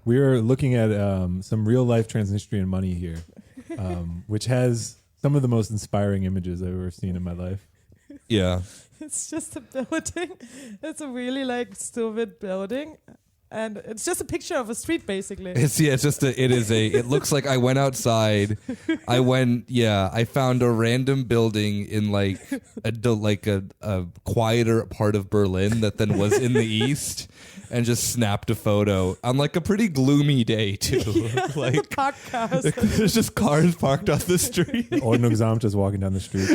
We are looking at some real life Transnistrian money here, which has some of the most inspiring images I've ever seen in my life. Yeah. It's just a building. It's a really like stupid building. And it's just a picture of a street, basically. It looks like I went outside. I found a random building in like a quieter part of Berlin that then was in the east, and just snapped a photo on like a pretty gloomy day too. Like parked cars. There's just cars parked on the street. Ordnungsamt just walking down the street,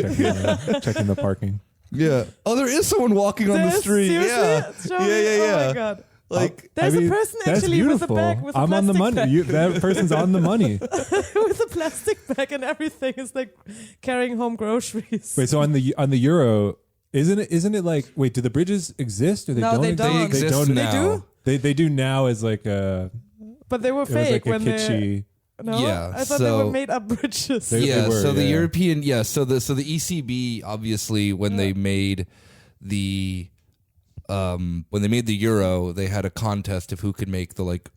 checking the parking. Yeah. Oh, there is someone walking on the street. Seriously? Yeah. Oh my God. Like there's a person actually with a bag with a I'm on the money. That person's on the money. With a plastic bag and everything. Is like carrying home groceries. Wait, so on the euro, isn't it like, wait, do the bridges exist or they don't? They don't. They exist now. They do now as like a. But they were fake like when kitschy. No, yeah, I thought they were made up bridges. They were, so the European, so the ECB obviously when they made the euro, they had a contest of who could make the like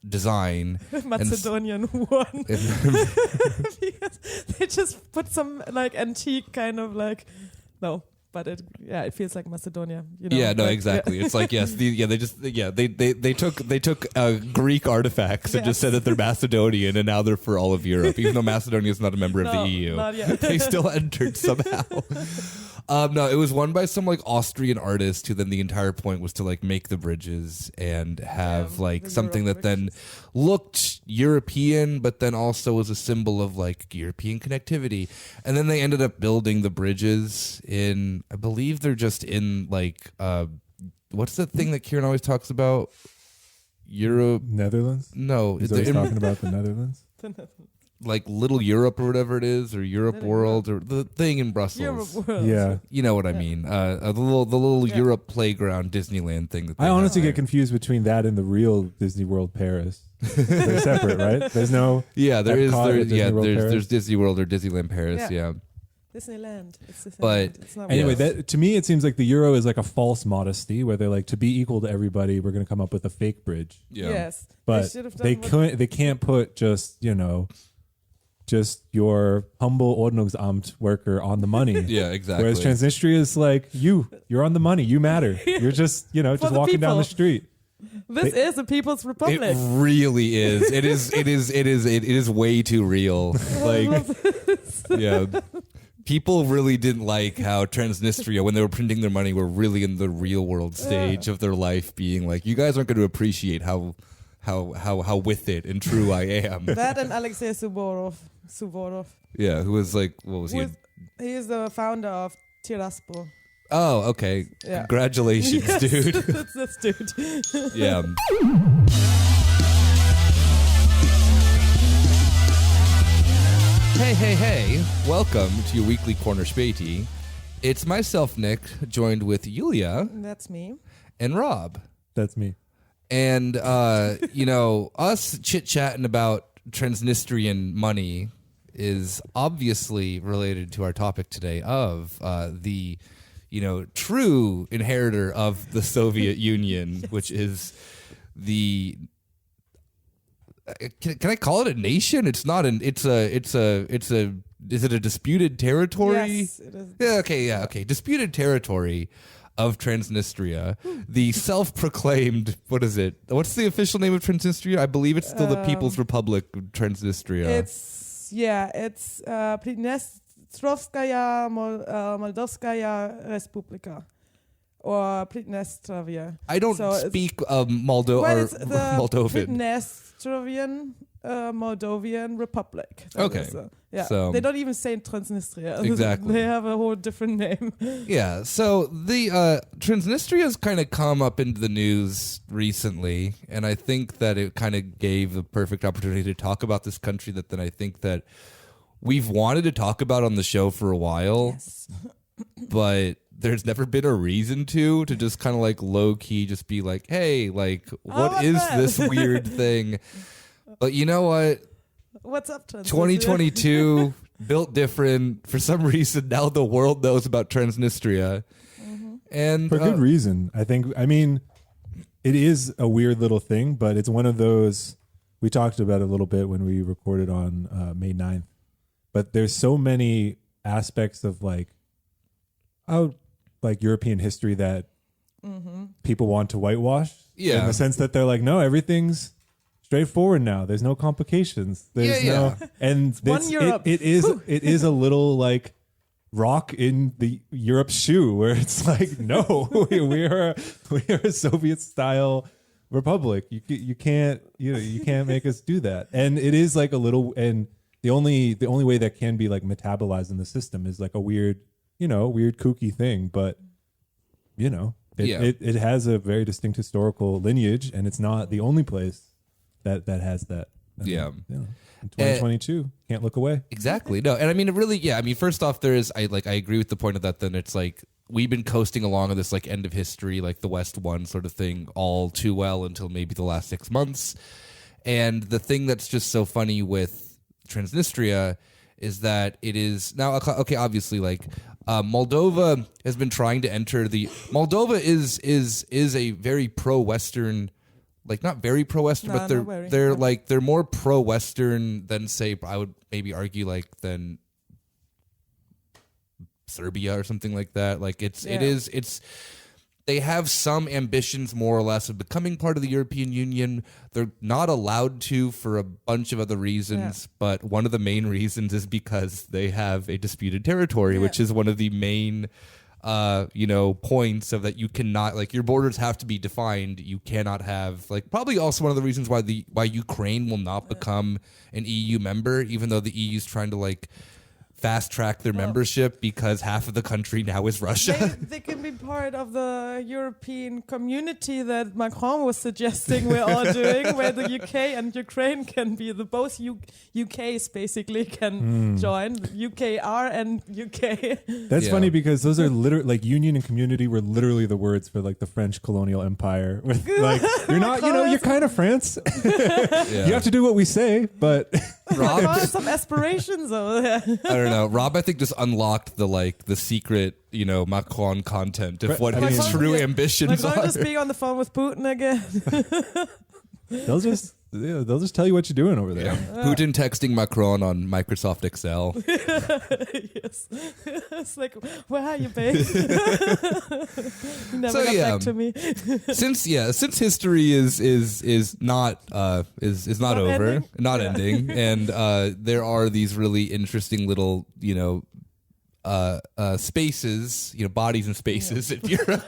design. Macedonian won because they just put some like antique kind of like but it feels like Macedonia. You know? Yeah, no, exactly. It's like they took Greek artifacts and just said that they're Macedonian, and now they're for all of Europe, even though Macedonia is not a member of the EU. Not yet. They still entered somehow. No, it was won by some like Austrian artist who then the entire point was to like make the bridges and have like something that then looked European, but then also was a symbol of like European connectivity. And then they ended up building the bridges in, I believe they're just in like, what's the thing that Kieran always talks about? Europe. Netherlands? No. He's always talking about the Netherlands. Like Little Europe or whatever it is, or Europe World, or the thing in Brussels. Europe World. Yeah, you know what I mean. The little Europe playground Disneyland thing. That I honestly get confused between that and the real Disney World Paris. They're separate, right? There's no. Yeah, there's Disney World or Disneyland Paris. Yeah. Disneyland. It's Disneyland. But it's not anyway, that to me it seems like the euro is like a false modesty, where they're like, to be equal to everybody, we're going to come up with a fake bridge. Yeah. Yes, but they can't put just just your humble Ordnungsamt worker on the money. Yeah, exactly. Whereas Transnistria is like, you're on the money, you matter. You're just, just walking down the street. This is a people's republic. It really is. It is way too real. Like, yeah. People really didn't like how Transnistria, when they were printing their money, were really in the real world stage of their life, being like, you guys aren't going to appreciate how with it and true I am. That and Alexei Suvorov. Yeah, who was like, what was he? He is the founder of Tiraspol. Oh, okay. Yeah. Congratulations, yes, dude. That's this dude. Yeah. Hey. Welcome to your weekly Corner Späti. It's myself, Nick, joined with Yulia. That's me. And Rob. That's me. And, us chit-chatting about Transnistrian money is obviously related to our topic today of the, true inheritor of the Soviet Union, yes. Which is the... Can I call it a nation? It's not an. Is it a disputed territory? Yes, it is. Yeah. Okay. Disputed territory of Transnistria, the self-proclaimed. What is it? What's the official name of Transnistria? I believe it's still the People's Republic of Transnistria. It's Pridnestrovian Moldavian Republic. Or Pridnestrovian. I don't speak Moldovan. Pridnestrovian Moldavian Republic. Okay. So they don't even say Transnistria. Exactly. They have a whole different name. Yeah. So the Transnistria has kind of come up into the news recently, and I think that it kind of gave the perfect opportunity to talk about this country that then I think that we've wanted to talk about on the show for a while. Yes. But there's never been a reason to just kind of like low key just be like, hey, like, what is this weird thing? But you know what? What's up, Transnistria? 2022 built different. For some reason, now the world knows about Transnistria. Mm-hmm. And for good reason. I mean, it is a weird little thing, but it's one of those we talked about a little bit when we recorded on May 9th. But there's so many aspects of like European history that people want to whitewash. Yeah. In the sense that they're like, no, everything's straightforward now. There's no complications. There's and one Europe. It is a little like rock in the Europe's shoe where it's like, no, we are a Soviet style republic. You can't make us do that. And it is like a little, and the only way that can be like metabolized in the system is like a weird kooky thing, but it has a very distinct historical lineage, and it's not the only place that has that. And, in 2022, can't look away. Exactly. No, and I mean, it really, I mean, first off, I agree with the point of that. Then it's like we've been coasting along on this like end of history, like the West won sort of thing, all too well until maybe the last 6 months. And the thing that's just so funny with Transnistria is that it is now okay. Obviously, like Moldova has been trying to enter the. Moldova is a very pro-Western. Like not very pro-Western, but they're more pro-Western than, say, I would maybe argue than Serbia or something like that. Like it is they have some ambitions more or less of becoming part of the European Union. They're not allowed to for a bunch of other reasons, but one of the main reasons is because they have a disputed territory, which is one of the main points of that. You cannot, like, your borders have to be defined. You cannot have, like, probably also one of the reasons why Ukraine will not become an EU member, even though the EU is trying to like fast track their membership because half of the country now is Russia. They can be part of the European community that Macron was suggesting we're all doing, where the UK and Ukraine can be both UKs basically can join. UKR and UK. That's funny because those are literally like union and community were literally the words for like the French colonial empire. With, like you're not, you're kind of France. You have to do what we say, but Rob has some aspirations over there. I don't know. Rob, I think, just unlocked the secret, Macron content of what his true ambitions Macron are. just being on the phone with Putin again. They'll just tell you what you're doing over there. Putin texting Macron on Microsoft Excel. Yes. It's like, where are you, babe? You never got back to me. Since history is not over, ending, and there are these really interesting little spaces, bodies and spaces in Europe.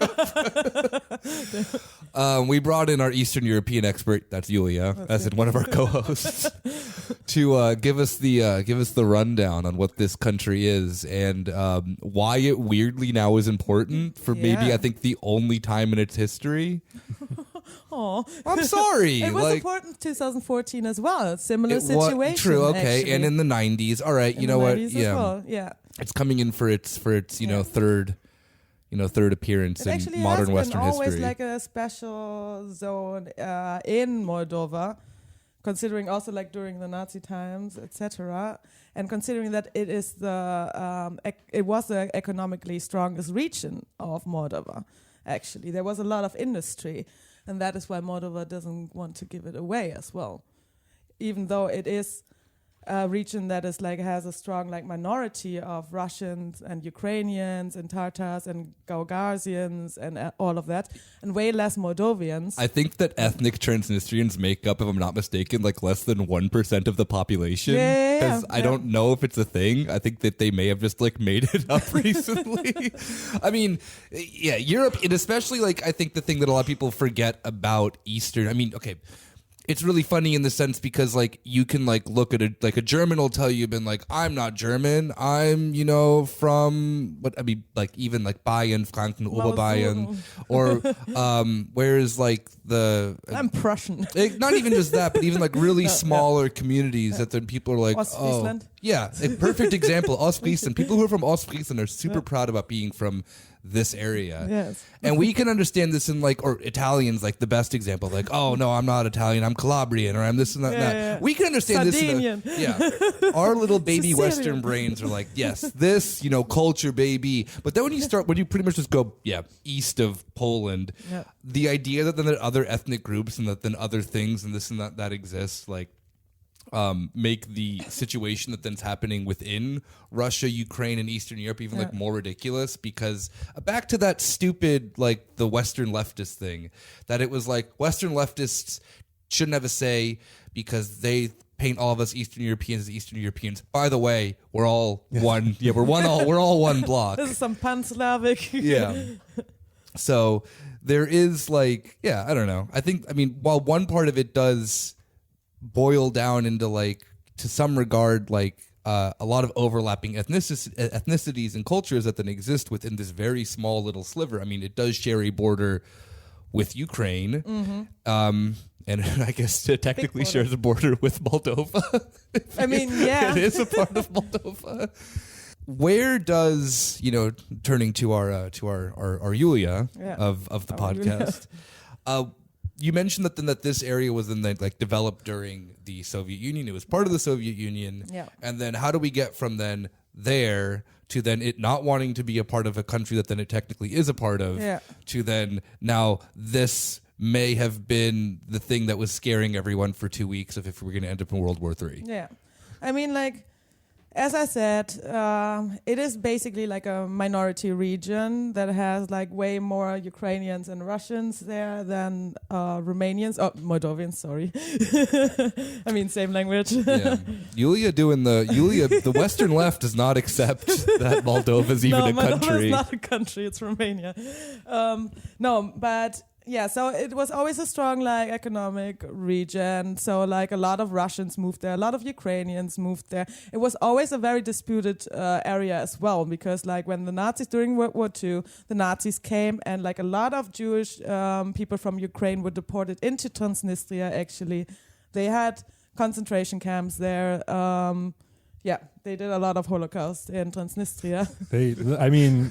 We brought in our Eastern European expert, that's Yulia, as in one of our co-hosts, to give us the rundown on what this country is and why it weirdly now is important for maybe I think the only time in its history. Oh, I'm sorry. It was important 2014 as well. Similar situation. True. Okay, actually. and in the 90s. All right. You know what? Yeah. Well. Yeah. It's coming in for its third appearance in modern Western history. Always like a special zone in Moldova, considering also like during the Nazi times, etc. And considering that it is it was the economically strongest region of Moldova. Actually, there was a lot of industry, and that is why Moldova doesn't want to give it away as well, even though it is a region that is like has a strong like minority of Russians and Ukrainians and Tatars and Gagauzes and all of that, and way less Moldovians. I think that ethnic Transnistrians make up, if I'm not mistaken, like less than 1% of the population. Because I don't know if it's a thing. I think that they may have just like made it up recently. I mean, Europe, and especially like I think the thing that a lot of people forget about Eastern. I mean, okay. It's really funny in the sense because like you can like look at a German will tell you, been like, I'm not German, I'm from what I mean, like even like Bayern, Franken, Oberbayern, or whereas like I'm Prussian. Not even just that, but even like really smaller communities that then people are like, Ostfriesland. a perfect example. Ostfriesland. People who are from Ostfriesland are super proud about being from this area. Yes. And we can understand this in like, or Italians, like the best example, like, oh no, I'm not Italian, I'm Calabrian, or I'm this and that. and that. Yeah. We can understand Sardinian. this. Our little baby Sicilian. Western brains are like, yes, this, culture, baby. But then when you pretty much just go, east of Poland, the idea that then there are other ethnic groups and that then other things and this and that exists, like, make the situation that then's happening within Russia, Ukraine, and Eastern Europe even like more ridiculous, because back to that stupid like the Western leftist thing, that it was like Western leftists shouldn't have a say because they paint all of us Eastern Europeans as Eastern Europeans. By the way, we're all one. Yeah, we're all one block. This is some pan-Slavic. Yeah. So there is like, I don't know. I mean, while one part of it does boil down into like, to some regard, like a lot of overlapping ethnicities and cultures that then exist within this very small little sliver. I mean, it does share a border with Ukraine. And I guess it technically shares a border with Moldova. I mean, It is a part of Moldova. Where does, turning to our Yulia of the podcast, you mentioned that this area was then like developed during the Soviet Union. It was part of the Soviet Union. Yeah. And then how do we get from then there to then it not wanting to be a part of a country that then it technically is a part of to then now this may have been the thing that was scaring everyone for 2 weeks if we were going to end up in World War III. Yeah. I mean, like, as I said, it is basically like a minority region that has like way more Ukrainians and Russians there than Romanians. Oh, Moldavians, sorry. I mean, same language. Yulia the Western left does not accept that Moldova is even a country. Moldova is not a country, it's Romania. No, but yeah, so it was always a strong like economic region. So like a lot of Russians moved there, a lot of Ukrainians moved there. It was always a very disputed area as well, because like when the Nazis during World War II, the Nazis came and like a lot of Jewish people from Ukraine were deported into Transnistria. Actually, they had concentration camps there. They did a lot of Holocaust in Transnistria.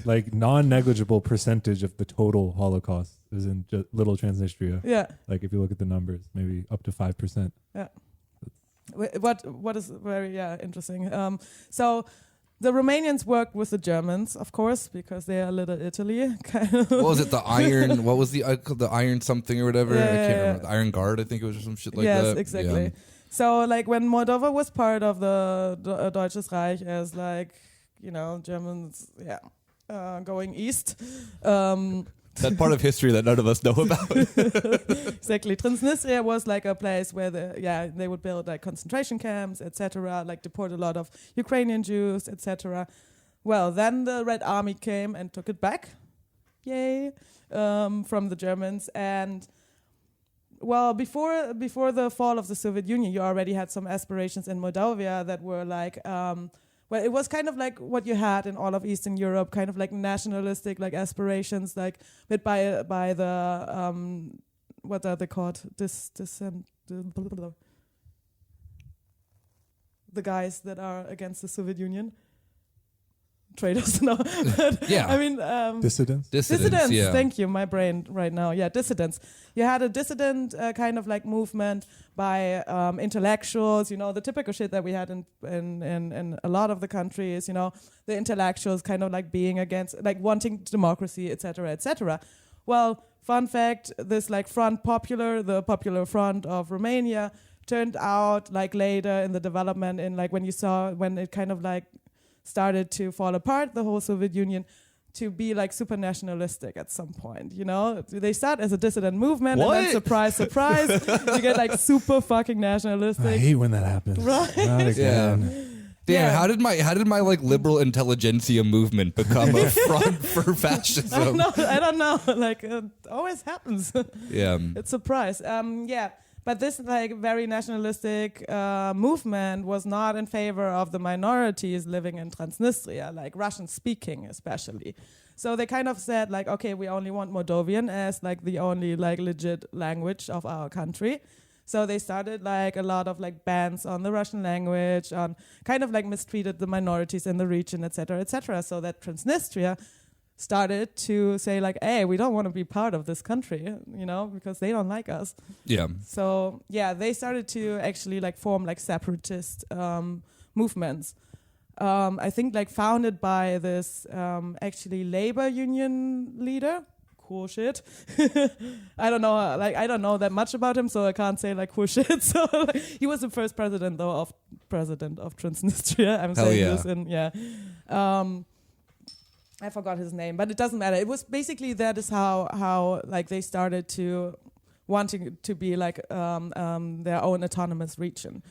Like non-negligible percentage of the total Holocaust is in little Transnistria. Yeah. Like if you look at the numbers, maybe up to 5%. Yeah. What is very interesting. So the Romanians worked with the Germans, of course, because they are Little Italy. What was it? The iron? What was the iron something or whatever? I can't remember. The Iron Guard, I think it was, or some shit like that. Yes, exactly. Yeah. So, like, when Moldova was part of the Deutsches Reich as, like, Germans, going east. That part of history that none of us know about. Exactly. Transnistria was, like, a place where, they would build, like, concentration camps, etc., like, deport a lot of Ukrainian Jews, etc. Well, then the Red Army came and took it back. Yay. From the Germans. And... well, before the fall of the Soviet Union, you already had some aspirations in Moldavia that were like, it was kind of like what you had in all of Eastern Europe, kind of like nationalistic like aspirations, like but by the what are they called? The guys that are against the Soviet Union. Traitors, no. Yeah. I mean, Dissidents? Dissidents, yeah. Thank you, my brain right now. Yeah, dissidents. You had a dissident kind of like movement by intellectuals, the typical shit that we had in a lot of the countries, the intellectuals kind of like being against, like wanting democracy, etc., etc. Well, fun fact, this like the Popular Front of Romania turned out like later in the development in like when it kind of like started to fall apart, the whole Soviet Union, to be like super nationalistic at some point, They start as a dissident movement, and then surprise, surprise, you get like super fucking nationalistic. I hate when that happens. Right? Not again. Damn, how did my like liberal intelligentsia movement become a front for fascism? I don't know. Like it always happens. Yeah. It's a surprise. But this like very nationalistic movement was not in favor of the minorities living in Transnistria, like Russian speaking especially. So they kind of said like, okay, we only want Moldavian as like the only like legit language of our country. So they started like a lot of like bans on the Russian language, on kind of like mistreated the minorities in the region, etc., etc. So that Transnistria started to say like, hey, we don't want to be part of this country, because they don't like us. Yeah. So they started to actually like form like separatist movements. I think like founded by this actually labor union leader. Cool shit. I don't know that much about him, so I can't say like cool shit. So he was the first president of Transnistria. I'm Hell saying yeah. this I forgot his name, but it doesn't matter. It was basically that is how like they started to wanting to be like their own autonomous region.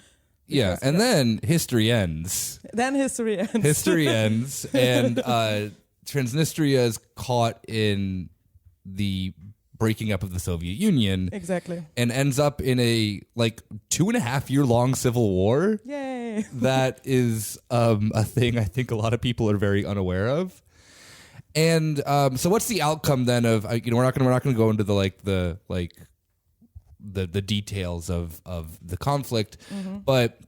Yeah, and then history ends. History ends, and Transnistria is caught in the breaking up of the Soviet Union. Exactly. And ends up in a 2.5-year long civil war. Yay. That is a thing I think a lot of people are very unaware of. And so what's the outcome then of we're not going to go into the details of the conflict, but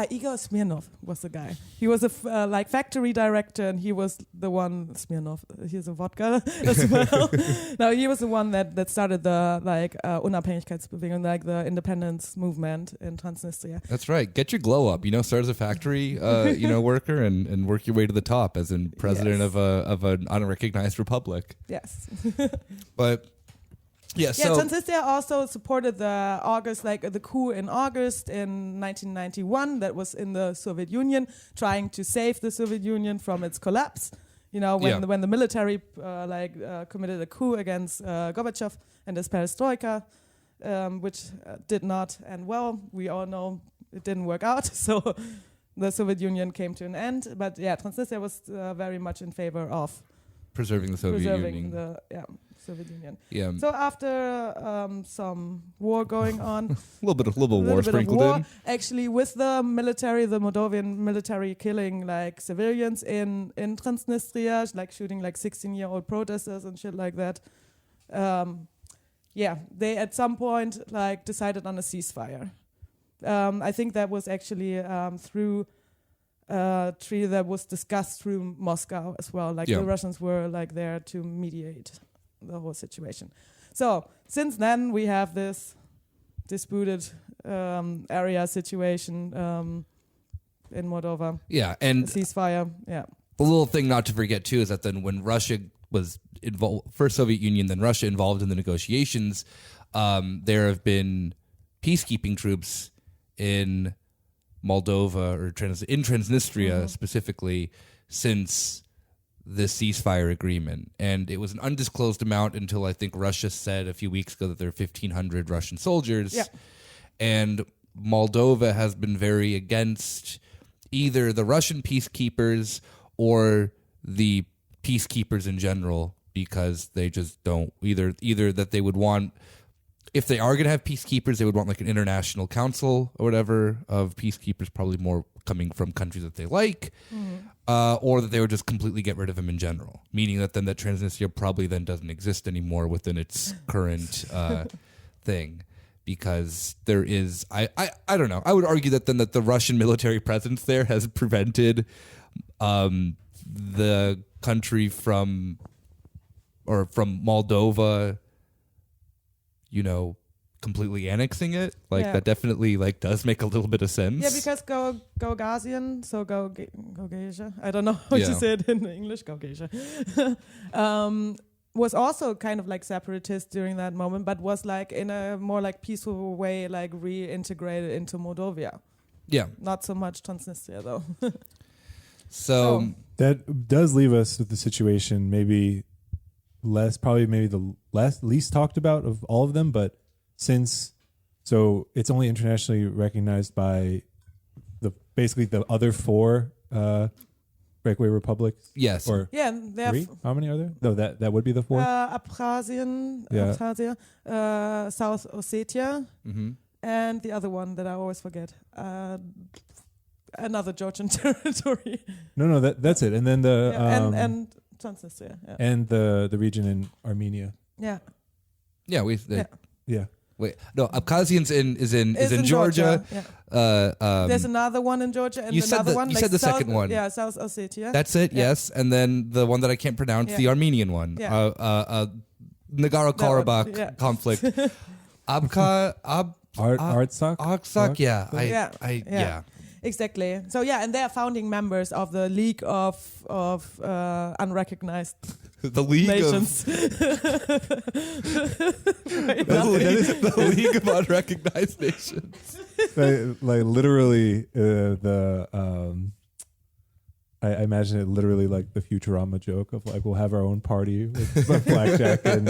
Igor Smirnov was the guy. He was a factory director, and he was the one. Smirnov, he's a vodka as well. No, he was the one that started the Unabhängigkeitsbewegung, like the independence movement in Transnistria. That's right. Get your glow up. Start as a factory worker and work your way to the top as in president of an unrecognized republic. Yes. But. Yeah, Transnistria also supported the coup in August in 1991 that was in the Soviet Union, trying to save the Soviet Union from its collapse. When the military committed a coup against Gorbachev and his perestroika, which did not end well. We all know it didn't work out, so the Soviet Union came to an end. But Transnistria was very much in favor of preserving the Soviet Union. Soviet Union. Yeah. So after some war going on, a little bit of war sprinkled in. Actually, with the military, the Moldovan military killing like civilians in Transnistria, like shooting like 16-year-old protesters and shit like that. They at some point like decided on a ceasefire. I think that was actually through a treaty that was discussed through Moscow as well. Like the Russians were like there to mediate the whole situation. So since then we have this disputed area situation in Moldova. Yeah, and a ceasefire. Yeah. The little thing not to forget too is that then when Russia was involved, first Soviet Union, then Russia involved in the negotiations, there have been peacekeeping troops in Moldova or in Transnistria specifically since this ceasefire agreement. And it was an undisclosed amount until I think Russia said a few weeks ago that there are 1,500 Russian soldiers. Yeah. And Moldova has been very against either the Russian peacekeepers or the peacekeepers in general, because they just don't either that they would want, if they are going to have peacekeepers, they would want like an international council or whatever of peacekeepers, probably more coming from countries that they like, or that they would just completely get rid of them in general, meaning that then that Transnistria probably then doesn't exist anymore within its current thing, because there is, I don't know, I would argue that then that the Russian military presence there has prevented the country from Moldova, completely annexing it. That definitely does make a little bit of sense. Yeah, because Gagauzien, so Gaugasia, I don't know how to say it in English, Gaugasia, was also kind of like separatist during that moment, but was like in a more like peaceful way, like reintegrated into Moldova. Yeah. Not so much Transnistria though. So that does leave us with the situation maybe the least talked about of all of them, but so it's only internationally recognized by basically the other four breakaway republics. Yes. Or three? How many are there? No, that would be the fourth. Abkhazia, South Ossetia, and the other one that I always forget. Another Georgian territory. No, that's it. And then and Transnistria. Yeah. And the region in Armenia. Yeah. Yeah, Yeah. Wait, no, Abkhazians is in Georgia. Georgia. Yeah. There's another one in Georgia, and You said another the- one. you like said the South, second one. Yeah, South Ossetia. That's it. Yeah. Yes, and then the one that I can't pronounce, Yeah. the Armenian one. Yeah. Nagorno-Karabakh yeah. conflict. Artsakh? Artsakh. Yeah. Yeah. Exactly. So yeah, and they are founding members of the League of Unrecognized The League Nations. the League of Unrecognized Nations. like literally I imagine it literally like the Futurama joke of like we'll have our own party with blackjack and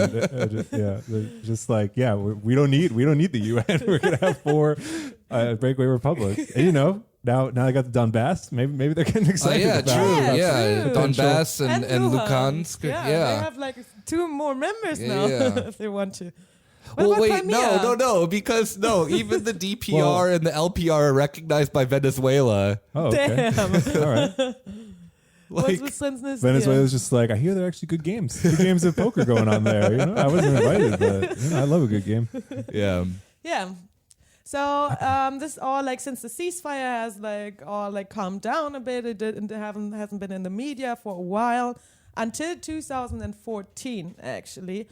just like we don't need the UN. We're gonna have 4 breakaway republics, and now I got the Donbass. Maybe they're getting excited. Yeah, about true. it. Yeah, Donbass and Luhansk. Luhansk. Yeah, they have like 2 more members now Yeah. if they want to. What Well, about wait, Crimea? no, because even the DPR Well- and the LPR are recognized by Venezuela. Oh, okay. Damn. All right. What's with Transnistria? Venezuela's just like, I hear they're actually good games. Good games of poker going on there. I wasn't invited, but I love a good game. Yeah. Yeah. So this all like since the ceasefire has like all like calmed down a bit. It hasn't been in the media for a while until 2014 actually,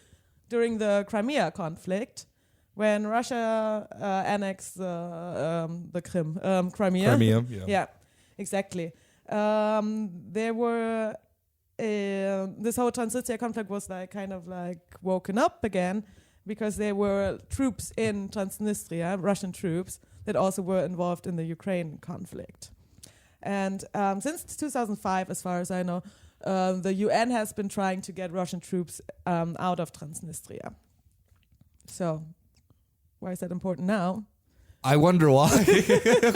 during the Crimea conflict, when Russia annexed the Crimea. Crimea. Yeah, exactly. There were this whole Transnistria conflict was like kind of like woken up again because there were troops in Transnistria, Russian troops, that also were involved in the Ukraine conflict. And since 2005, as far as I know, the UN has been trying to get Russian troops out of Transnistria. So, why is that important now? I wonder why.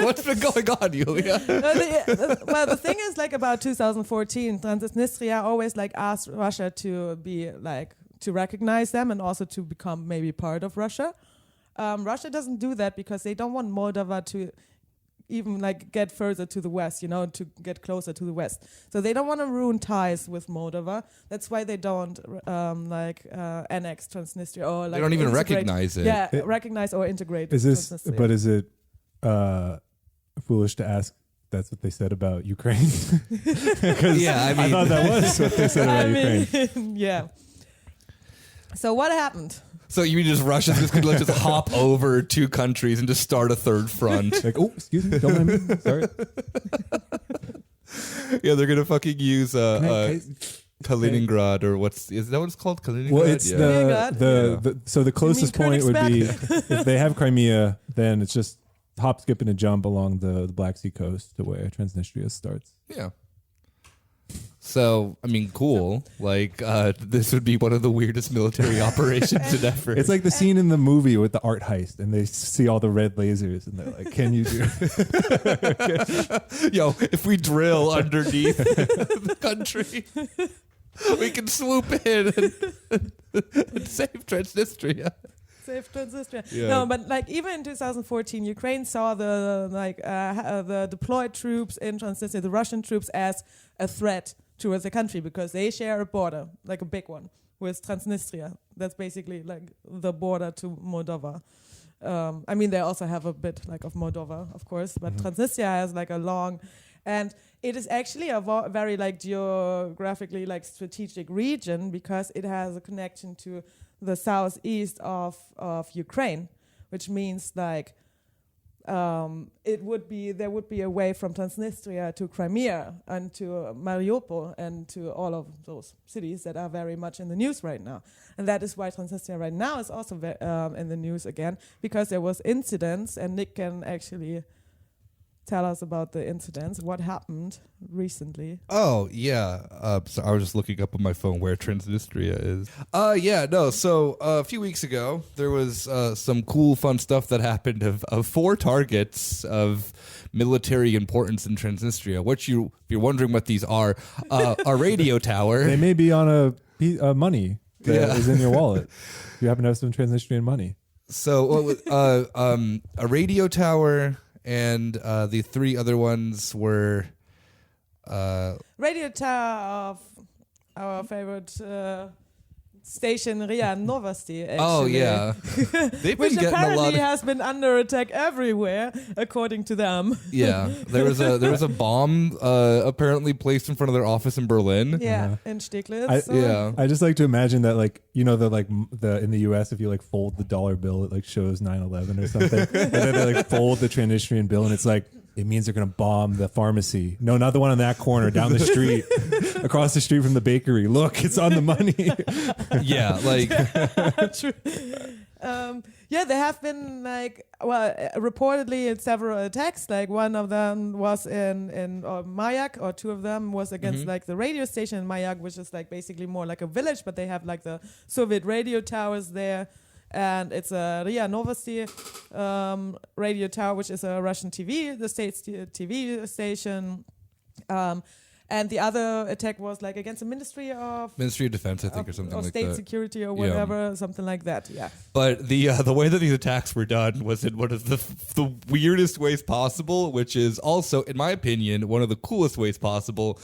What's been going on, Julia? Well, the thing is, like about 2014, Transnistria always like asked Russia to be like to recognize them and also to become maybe part of Russia. Russia doesn't do that because they don't want Moldova to even like get further to the west, to get closer to the west. So they don't want to ruin ties with Moldova. That's why they don't annex Transnistria or like They don't even integrate- recognize it. Yeah, recognize or integrate. Is Transnistria. is it foolish to ask? That's what they said about Ukraine. Yeah, I I mean, thought that was what they said about Ukraine. Yeah. So what happened? so you mean just Russia's just going to just hop over 2 countries and just start a third front? Like, oh, excuse me, don't mind me. Sorry. Yeah, they're going to fucking use Can I- Kaliningrad or is that what it's called? Kaliningrad? Well, it's Yeah. the closest point would be Königsberg? if they have Crimea, then it's just hop, skip, and a jump along the Black Sea coast to where Transnistria starts. Yeah. So, I mean, cool. Like, this would be one of the weirdest military operations in ever. It's like the scene in the movie with the art heist, and they see all the red lasers, and they're like, "Can you do?" Yo, if we drill underneath the country, we can swoop in and save Transnistria. Save Transnistria. Yeah. No, but like even in 2014, Ukraine saw the deployed troops in Transnistria, the Russian troops, as a threat towards the country because they share a border, like a big one, with Transnistria. That's basically like the border to Moldova. I mean, they also have a bit like of Moldova, of course, but Transnistria has like a long, and it is actually a very like geographically like strategic region because it has a connection to the southeast of Ukraine, which means like there would be a way from Transnistria to Crimea and to Mariupol and to all of those cities that are very much in the news right now. And that is why Transnistria right now is also in the news again, because there was incidents, and Nick can actually tell us about the incidents. What happened recently? Oh, yeah. So I was just looking up on my phone where Transnistria is. So a few weeks ago, there was some cool, fun stuff that happened of 4 targets of military importance in Transnistria. If you're wondering what these are, a radio tower. They may be on a money that is in your wallet. If you happen to have some Transnistrian money. So a radio tower, and the 3 other ones were Radio tower of our favorite station RIA Novosti. Actually. Oh yeah, they've Which been getting a apparently lot. has been under attack everywhere, according to them. Yeah, there was a bomb apparently placed in front of their office in Berlin. Yeah, in Steglitz. I just like to imagine that, like, you know, the in the US, if you like fold the dollar bill, it like shows 9/11 or something, and then they like fold the Transnistrian bill, and it's like, it means they're gonna bomb the pharmacy. No, not the one on that corner, down the street, across the street from the bakery. Look, it's on the money. Yeah, like True. There have been reportedly in several attacks. Like one of them was in Mayak, or two of them was against like the radio station in Mayak, which is like basically more like a village, but they have like the Soviet radio towers there. And it's a RIA Novosti radio tower, which is a Russian the state's TV station. And the other attack was like against the Ministry of Defense, I think, or something or like state that. security or whatever, something like that. Yeah. But the way that these attacks were done was in one of the weirdest ways possible, which is also, in my opinion, one of the coolest ways possible,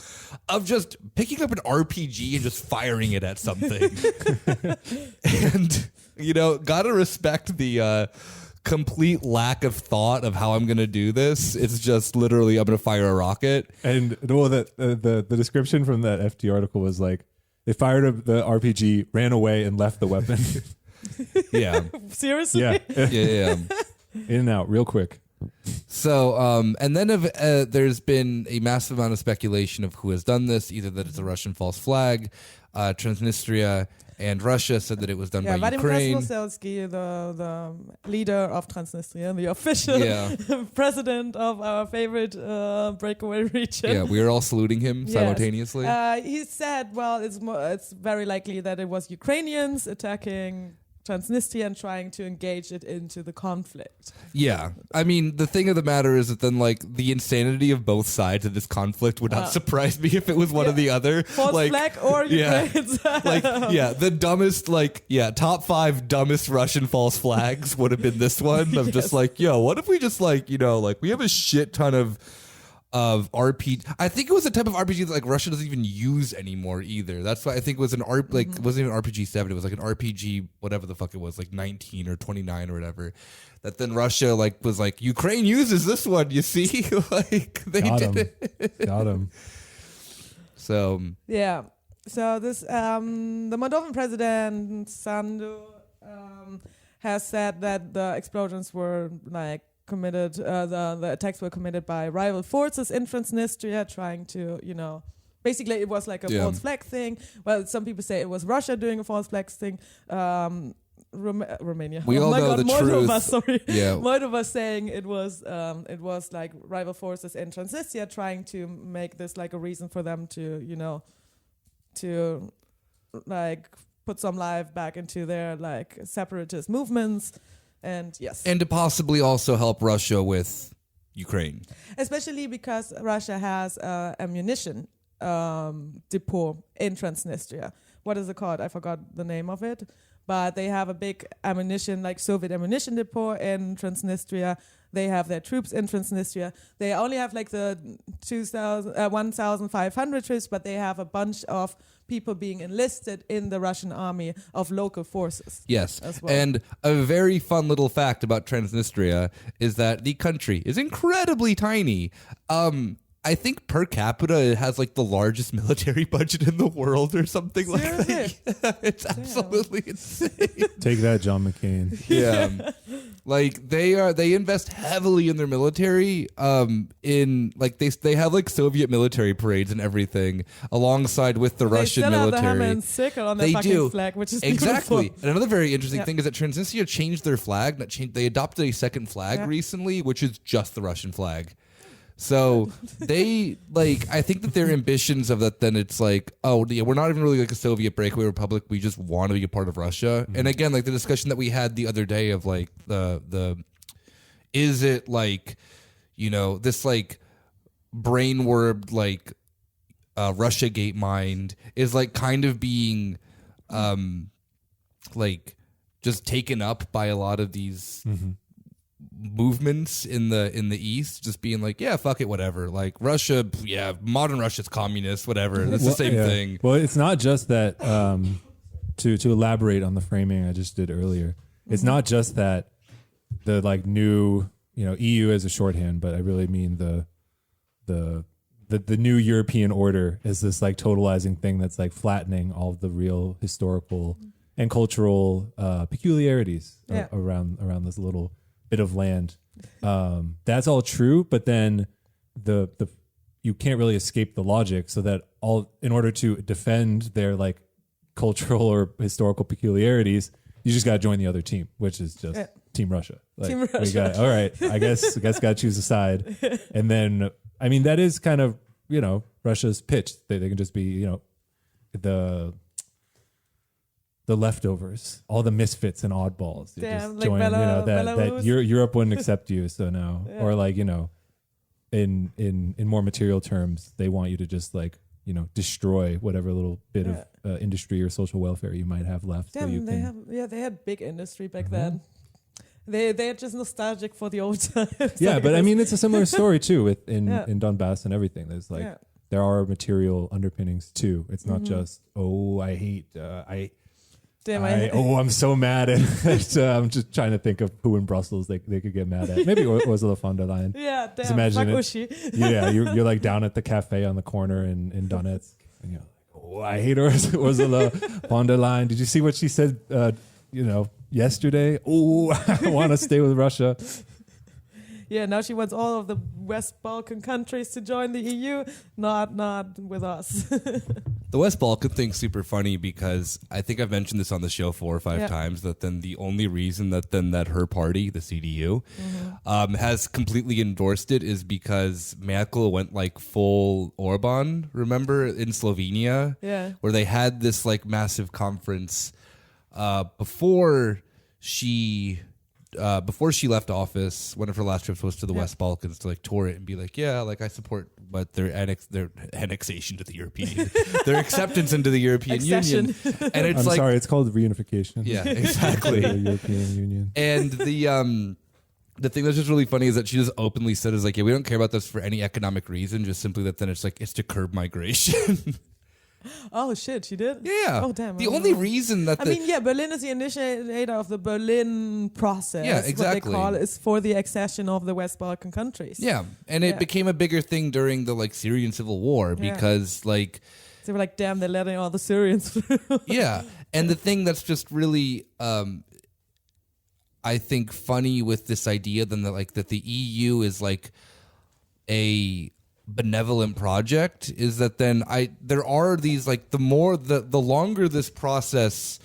of just picking up an RPG and just firing it at something. And, you know, gotta respect the complete lack of thought of how I'm going to do this. It's just literally, I'm going to fire a rocket. And well, the description from that FT article was like, they fired the RPG, ran away, and left the weapon. Yeah. Seriously? Yeah. Yeah. In and out real quick. So, and then there's been a massive amount of speculation of who has done this, either that it's a Russian false flag, Transnistria, and Russia said that it was done by Vadim Ukraine. Krasnoselski, the leader of Transnistria, the official president of our favorite breakaway region. Yeah, we are all saluting him simultaneously. He said, well, it's very likely that it was Ukrainians attacking Transnistria and trying to engage it into the conflict. Yeah. I mean, the thing of the matter is that then, like, the insanity of both sides of this conflict would not surprise me if it was one or the other. False flag or Ukraine's. The dumbest, top 5 dumbest Russian false flags would have been this one. Of just like, yo, what if we just we have a shit ton of RPG. I think it was a type of RPG that like Russia doesn't even use anymore either. That's why I think it was it wasn't even RPG 7. It was like an RPG whatever the fuck it was, like 19 or 29 or whatever. That then Russia was like, Ukraine uses this one. You see, like they Got did him. it. Got him. So this the Moldovan president Sandu has said that the explosions were like committed, the attacks were committed by rival forces in Transnistria, trying to, basically it was like a false flag thing. Well, some people say it was Russia doing a false flag thing. Romania. We all know the Moldova, truth. sorry. Yeah. Moldova saying it was like rival forces in Transnistria trying to make this like a reason for them to, to like put some life back into their like separatist movements. And to possibly also help Russia with Ukraine, especially because Russia has ammunition depot in Transnistria. What is it called? I forgot the name of it, but they have a big ammunition, like Soviet ammunition depot in Transnistria. They have their troops in Transnistria. They only have like the 1,500 troops, but they have a bunch of people being enlisted in the Russian army of local forces. Yes. As well. And a very fun little fact about Transnistria is that the country is incredibly tiny. I think per capita it has like the largest military budget in the world or something like that. It's absolutely insane. Take that, John McCain. Yeah. Like they invest heavily in their military. In like they have like Soviet military parades and everything alongside with the Russian still military. Have the hammer and sickle on their fucking flag, which is exactly. beautiful. And another very interesting thing is that Transnistria changed their flag. They adopted a second flag recently, which is just the Russian flag. So they I think that their ambitions of that, then it's like, oh yeah, we're not even really like a Soviet breakaway republic. We just want to be a part of Russia. Mm-hmm. And again, like the discussion that we had the other day of like is it like, this like brainword like Russiagate mind is like kind of being like just taken up by a lot of these movements in the East, just being like, yeah, fuck it, whatever. Like Russia, modern Russia's communist, whatever. That's the same thing. Well, it's not just that to elaborate on the framing I just did earlier, it's not just that the like new, EU as a shorthand, but I really mean the new European order is this like totalizing thing that's like flattening all of the real historical and cultural peculiarities around this little bit of land. That's all true, but then the you can't really escape the logic, so that in order to defend their like cultural or historical peculiarities, you just got to join the other team, which is just Team Russia. Like, Team Russia. We got, all right, I guess got to choose a side. And then, I mean, that is kind of, Russia's pitch. They can just be, the leftovers, all the misfits and oddballs. You Damn, just like join, that Europe wouldn't accept you. So now, or like, in more material terms, they want you to just like, destroy whatever little bit of industry or social welfare you might have left. Damn, so you they had big industry back then. They're just nostalgic for the old times. Yeah, but I mean, it's a similar story too in Donbass and everything. There's like there are material underpinnings too. It's not just I hate I'm so mad at. I'm just trying to think of who in Brussels they could get mad at. Maybe Ursula von der Leyen. Yeah, damn. Just imagine fuck it. Ushi. Yeah, you're like down at the cafe on the corner in Donetsk, and you're like, I hate Ursula von der Leyen. Did you see what she said? Yesterday. I want to stay with Russia. Yeah, now she wants all of the West Balkan countries to join the EU. Not with us. The West Balkan thing's super funny because I think I've mentioned this on the show 4 or 5 times, that then the only reason that her party, the CDU, has completely endorsed it is because Merkel went like full Orban, remember, in Slovenia? Yeah. Where they had this like massive conference before she left office. One of her last trips was to the West Balkans to like tour it and be like, I support what their annexation to the European, their acceptance into the European Union. And it's sorry, it's called reunification. Yeah, exactly. The European Union. And the thing that's just really funny is that she just openly said is like, we don't care about this for any economic reason, just simply that then it's like, it's to curb migration. Oh shit, she did? Yeah. Oh damn. The only reason that Berlin is the initiator of the Berlin process. Yeah, exactly. What they call it is for the accession of the West Balkan countries. Yeah, and it became a bigger thing during the like Syrian civil war because like they were like, damn, they're letting all the Syrians through. Yeah, and the thing that's just really I think funny with this idea then that the EU is like a benevolent project is that then there are these like the longer this process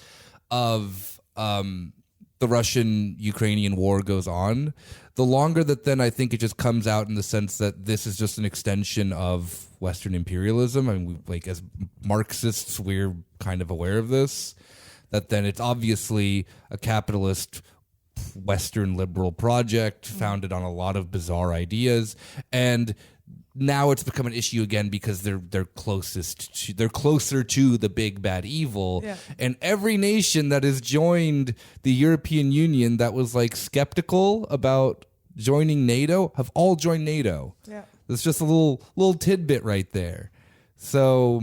of the Russian-Ukrainian war goes on, the longer that then I think it just comes out in the sense that this is just an extension of Western imperialism. I mean, as Marxists, we're kind of aware of this, that then it's obviously a capitalist Western liberal project founded on a lot of bizarre ideas, and now it's become an issue again because they're closer to the big bad evil. Yeah. And every nation that has joined the European Union that was like skeptical about joining NATO have all joined NATO. Yeah. That's just a little tidbit right there. So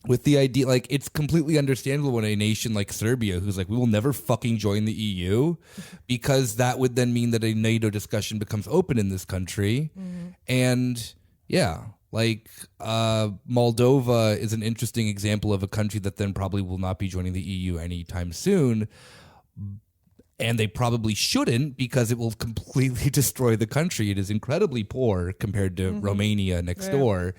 with the idea, like, it's completely understandable when a nation like Serbia, who's like, we will never fucking join the EU, because that would then mean that a NATO discussion becomes open in this country. And yeah, like Moldova is an interesting example of a country that then probably will not be joining the EU anytime soon. And they probably shouldn't, because it will completely destroy the country. It is incredibly poor compared to Romania next door.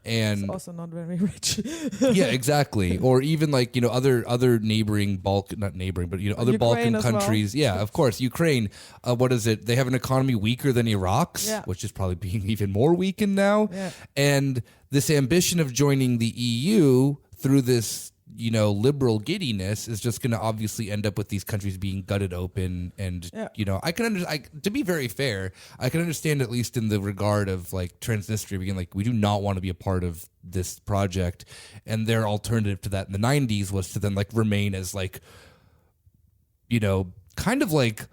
And it's also not very rich. Yeah, exactly. Or even like, other neighboring Balkan, not neighboring, but other Ukraine Balkan as well. countries. Yeah, of course. Ukraine, what is it? They have an economy weaker than Iraq's, which is probably being even more weakened now. Yeah. And this ambition of joining the EU through this, liberal giddiness is just going to obviously end up with these countries being gutted open. And, I can to be very fair, I can understand, at least in the regard of like Transnistria being like, we do not want to be a part of this project. And their alternative to that in the 90s was to then like remain as like, kind of like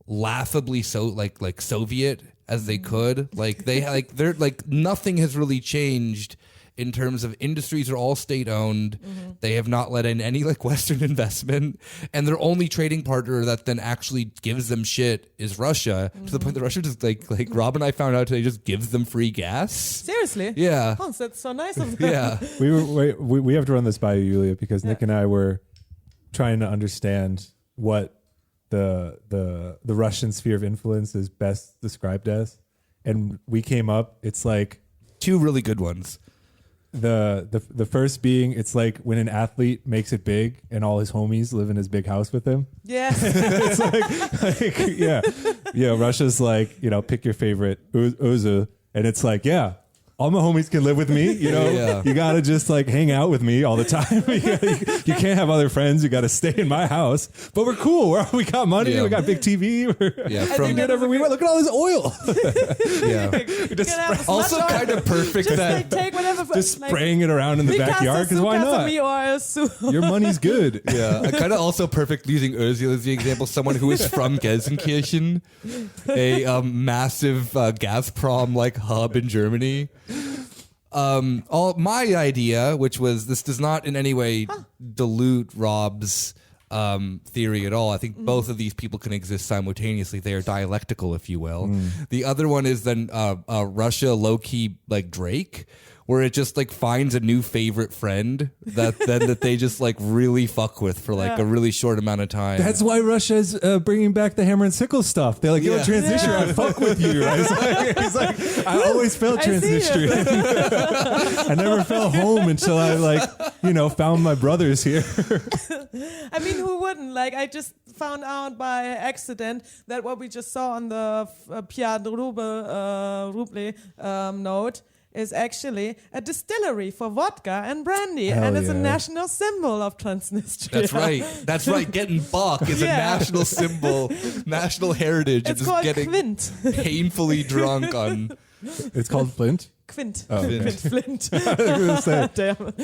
laughably so like Soviet as they could. Like they're like nothing has really changed in terms of industries are all state owned. They have not let in any like Western investment, and their only trading partner that then actually gives them shit is Russia. To the point that Russia just like Rob and I found out today just gives them free gas. Seriously? Yeah. Oh, that's so nice of them. Yeah. We have to run this by you, Yulia, because Nick and I were trying to understand what the Russian sphere of influence is best described as, and we came up. It's like Two really good ones. The first being, it's like when an athlete makes it big and all his homies live in his big house with him. Yes. It's like Russia's like, pick your favorite Uzu, and it's like, all my homies can live with me. You gotta just like hang out with me all the time. You can't have other friends. You gotta stay in my house. But we're cool. We got money. Yeah. We got big TV. From Whatever we want. Look at all this oil. Also kind of perfect Just that like take whatever. Just spraying it around in the backyard, because why not? Your money's good. Yeah, kind of also perfect using Özil as the example. Someone who is from Gelsenkirchen, a massive Gazprom like hub in Germany. All my idea, which was this does not in any way dilute Rob's theory at all. I think both of these people can exist simultaneously. They are dialectical, if you will. The other one is then Russia low key like Drake, where it just like finds a new favorite friend that they just like really fuck with for like a really short amount of time. That's why Russia is bringing back the hammer and sickle stuff. They're like, yo, Transnistria, I fuck with you. He's like, I always felt Transnistria. I never felt home until I found my brothers here. I mean, who wouldn't? Like, I just found out by accident that what we just saw on the Piad Ruble note is actually a distillery for vodka and brandy, and it's a national symbol of Transnistria. That's right. Getting Bach is a national symbol, national heritage. It's called getting Quint. Painfully drunk on. It's called Flint? Quint. Oh, okay. Flint. I was gonna say. Damn.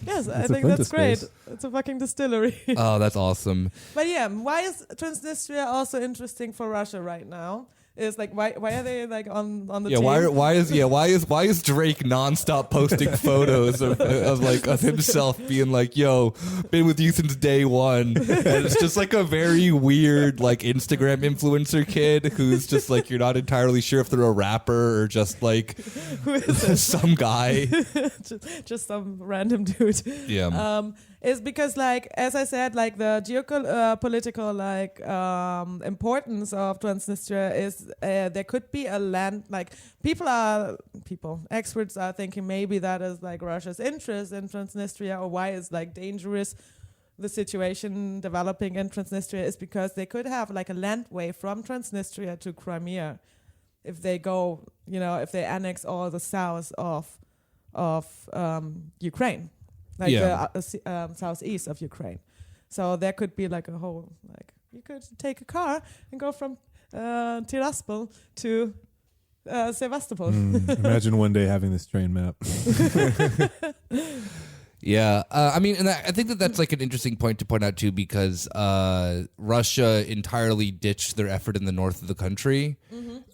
Yes, I It's think a that's great. Flinta space. It's a fucking distillery. Oh, that's awesome. But yeah, why is Transnistria also interesting for Russia right now? Is like why are they like on the team? Why is Drake nonstop posting photos of himself being like, yo, been with you since day one, and it's just like a very weird like Instagram influencer kid who's just like you're not entirely sure if they're a rapper or just like some guy, just some random dude. Yeah. Is because like as I said, like the geopolitical like importance of Transnistria is there could be a land like experts are thinking maybe that is like Russia's interest in Transnistria, or why it's like dangerous the situation developing in Transnistria is because they could have like a landway from Transnistria to Crimea if they go, if they annex all the south of Ukraine. Like the southeast of Ukraine. So there could be like a whole, like you could take a car and go from Tiraspol to Sevastopol. Imagine one day having this train map. Yeah, I mean, and I think that's like an interesting point to point out too, because Russia entirely ditched their effort in the north of the country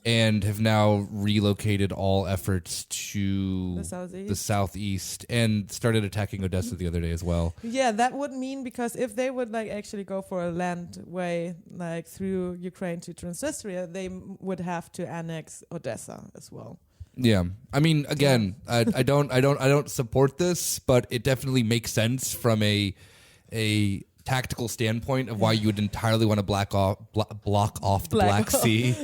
and have now relocated all efforts to the southeast and started attacking Odessa the other day as well. Yeah, that would mean because if they would like actually go for a land way like through Ukraine to Transnistria, they would have to annex Odessa as well. Yeah, I mean, again, I don't support this, but it definitely makes sense from a tactical standpoint of why you would entirely want to block off the Black Sea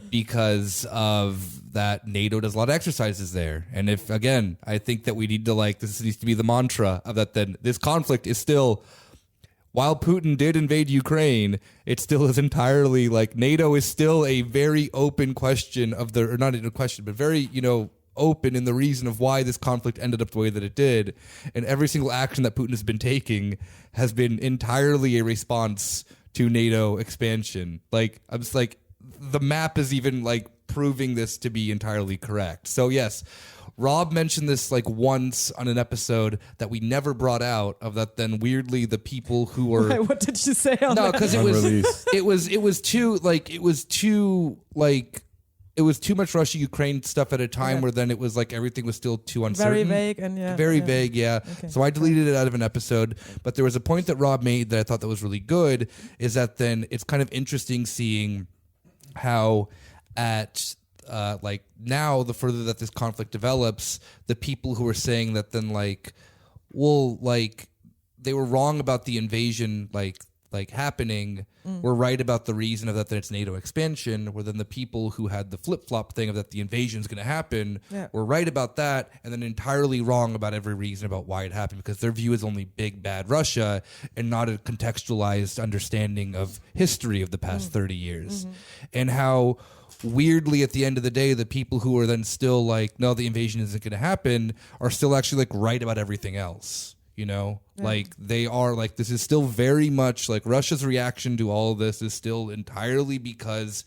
because of that NATO does a lot of exercises there. And if, again, I think that we need to this needs to be the mantra of that, then this conflict is still, while Putin did invade Ukraine, it still is entirely NATO is still a very open question or not a question, but very, open in the reason of why this conflict ended up the way that it did. And every single action that Putin has been taking has been entirely a response to NATO expansion. I'm just the map is even proving this to be entirely correct. So yes, Rob mentioned this once on an episode that we never brought out of that. Then weirdly, the people who were what did you say? No, because it was too it was too much Russia-Ukraine stuff at a time Yeah. where then it was like everything was still too uncertain. Very vague and Very vague, yeah. Okay. So I deleted it out of an episode. But there was a point that Rob made that I thought that was really good, is that then it's kind of interesting seeing how at like now, the further that this conflict develops, the people who are saying that then like, well, like they were wrong about the invasion, like happening, were right about the reason of that it's NATO expansion, where then the people who had the flip-flop thing of that the invasion is going to happen were right about that, and then entirely wrong about every reason about why it happened, because their view is only big bad Russia and not a contextualized understanding of history of the past 30 years. And how weirdly at the end of the day, the people who are then still like, no, the invasion isn't going to happen, are still actually like right about everything else. You know, like they are like, this is still very much like Russia's reaction to all of this is still entirely because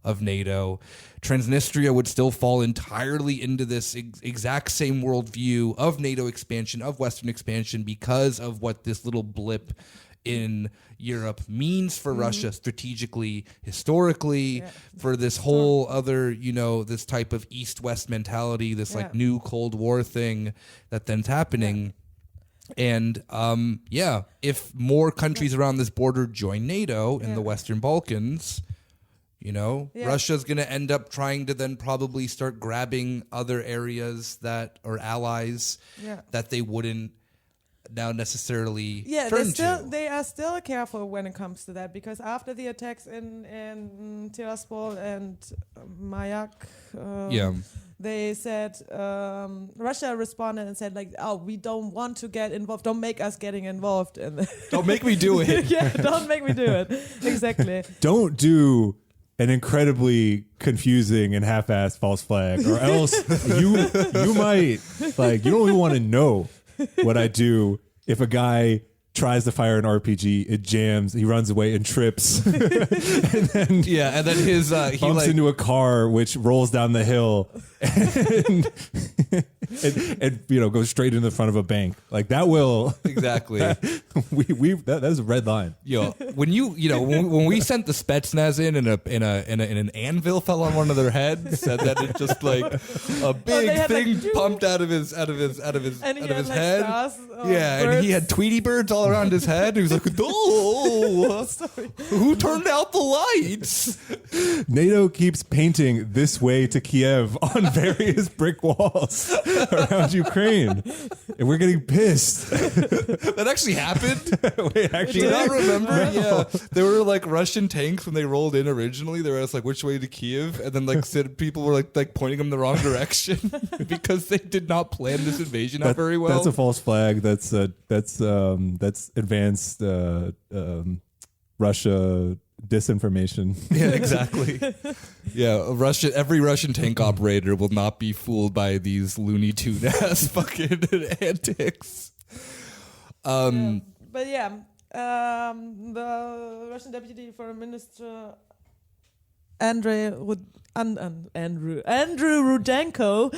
of NATO. Transnistria would still fall entirely into this exact same worldview of NATO expansion, of Western expansion, because of what this little blip in Europe means for Russia strategically, historically, for this whole other, you know, this type of East-West mentality, this like new Cold War thing that then's happening. And if more countries around this border join NATO in the Western Balkans, you know, Russia's going to end up trying to then probably start grabbing other areas that are allies that they wouldn't now necessarily turn to. They are still careful when it comes to that, because after the attacks in Tiraspol and Mayak, they said, Russia responded and said, like, oh, we don't want to get involved. Don't make us getting involved. Don't make me do it. Don't make me do it. Exactly. Don't do an incredibly confusing and half-assed false flag, or else you might, like, you don't even want to know what I do if a guy tries to fire an RPG, it jams, he runs away and trips, and then his he bumps into a car which rolls down the hill and you know, goes straight into the front of a bank. Like that will exactly. That is a red line. Yo, when when we sent the Spetsnaz in an anvil fell on one of their heads, and then it just like a big thing like, pumped out of his head. Stars, and he had Tweety birds all around his head. He was like, "Oh, who turned out the lights?" NATO keeps painting "This way to Kiev" on various brick walls around Ukraine, and we're getting pissed. That actually happened. Wait, actually, do you not remember? No. Yeah, there were like Russian tanks when they rolled in originally. They were asked like which way to Kiev, and then like people were like pointing them the wrong direction because they did not plan this invasion out very well. That's a false flag. That's advanced Russia disinformation. Yeah, exactly. Every Russian tank operator will not be fooled by these Looney Tune ass fucking antics. The Russian Deputy Foreign Minister Andrew Rudenko.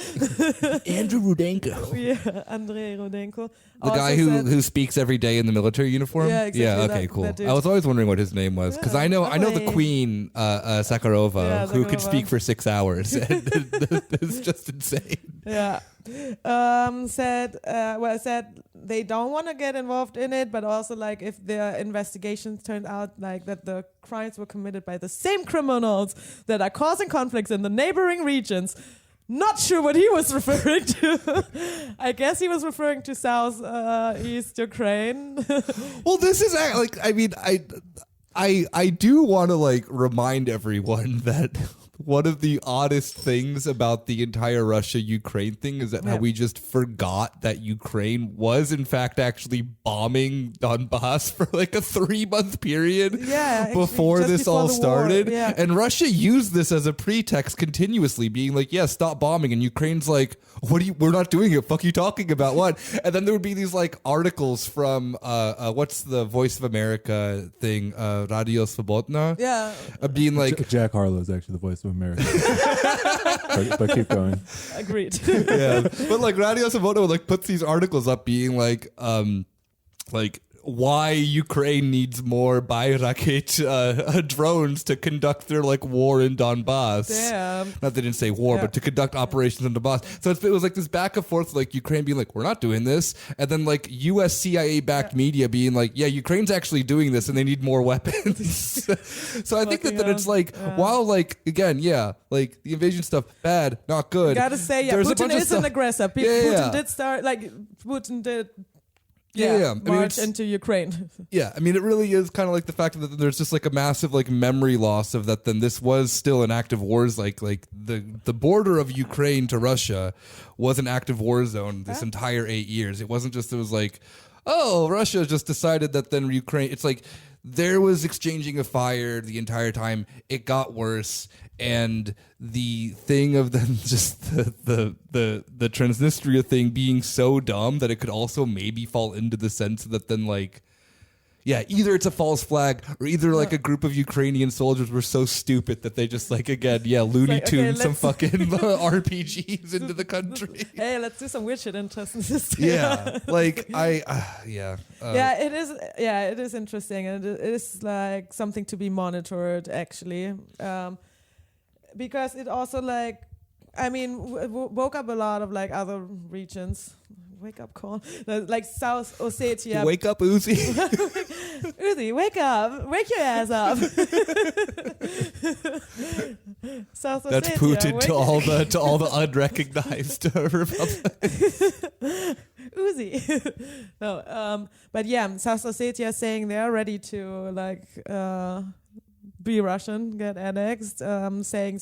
Andrew Rudenko. Yeah, Andrei Rudenko. The guy who speaks every day in the military uniform? Yeah, exactly. Yeah, okay, cool. I was always wondering what his name was, because I know the Queen, Sakharova, who could speak for 6 hours. It's just insane. Yeah. Said they don't want to get involved in it, but also like if the investigations turned out like that the crimes were committed by the same criminals that are causing conflicts in the neighboring regions. Not sure what he was referring to. I guess he was referring to East Ukraine. Well, this is like, I mean, I do want to like remind everyone that one of the oddest things about the entire Russia-Ukraine thing is that how we just forgot that Ukraine was in fact actually bombing Donbass for like a 3-month period before this all started. Yeah. And Russia used this as a pretext continuously, being like, yeah, stop bombing. And Ukraine's like, we're not doing it. Fuck you talking about what? And then there would be these like articles from, what's the Voice of America thing? Radio Svobodna? Yeah. Being like, Jack Harlow is actually the Voice of America. but keep going. Agreed. Yeah. But like Radio Svobodna like puts these articles up being like why Ukraine needs more Bayrakit drones to conduct their like war in Donbass. Damn. Not they didn't say war, but to conduct operations in Donbass. So it was like this back and forth, like Ukraine being like, we're not doing this, and then like U.S. CIA-backed media being like, yeah, Ukraine's actually doing this, and they need more weapons. So I think that it's like, while like again, like the invasion stuff, bad, not good. You gotta say, There's a Putin bunch of is an stuff- aggressor. Putin did start, like, Putin did march into Ukraine. Yeah, I mean, it really is kind of like the fact that there's just like a massive like memory loss of that. Then this was still an active wars, like the border of Ukraine to Russia was an active war zone this entire 8 years. It wasn't just it was like, oh, Russia just decided that then Ukraine. It's like there was exchanging of fire the entire time. It got worse. And the thing of them just the Transnistria thing being so dumb that it could also maybe fall into the sense that then like, either it's a false flag or either like a group of Ukrainian soldiers were so stupid that they just like again Looney Tunes some fucking RPGs into the country. Hey, let's do some weird shit in Transnistria. Yeah, like it is interesting, and it is like something to be monitored actually. Because it also like, I mean, woke up a lot of like other regions. Wake up call, like South Ossetia. Wake up, Uzi. Uzi, wake up! Wake your ass up! South Ossetia. That's Putin to all the unrecognized republics. Uzi. No, but yeah, South Ossetia is saying they're ready to like. Be Russian, get annexed, saying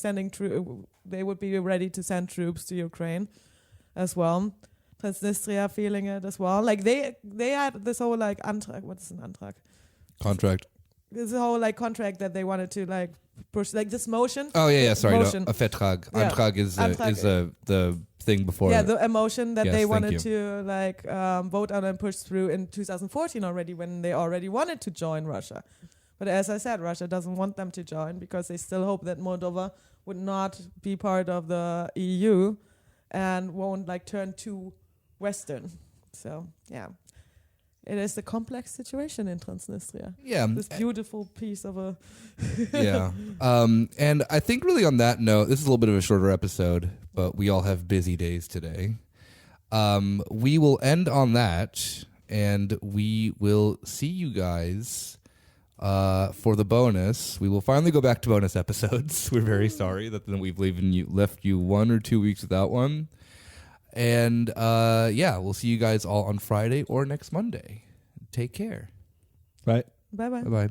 they would be ready to send troops to Ukraine as well. Transnistria feeling it as well. Like they had this whole like Antrag. What is an Antrag? Contract. This whole like contract that they wanted to like push, like this motion. Oh yeah, sorry, motion. No, a Vertrag. Yeah. Antrag is the thing before. Yeah, the emotion that Yes, they thank wanted you. to like vote on and push through in 2014 already, when they already wanted to join Russia. But as I said, Russia doesn't want them to join because they still hope that Moldova would not be part of the EU and won't like turn too Western. So yeah, it is a complex situation in Transnistria. Yeah, This beautiful piece of a yeah. And I think really on that note, this is a little bit of a shorter episode, but we all have busy days today. We will end on that, and we will see you guys for the bonus. We will finally go back to bonus episodes. We're very sorry that then we've left you 1 or 2 weeks without one. And we'll see you guys all on Friday or next Monday. Take care. Right. bye-bye. Bye-bye.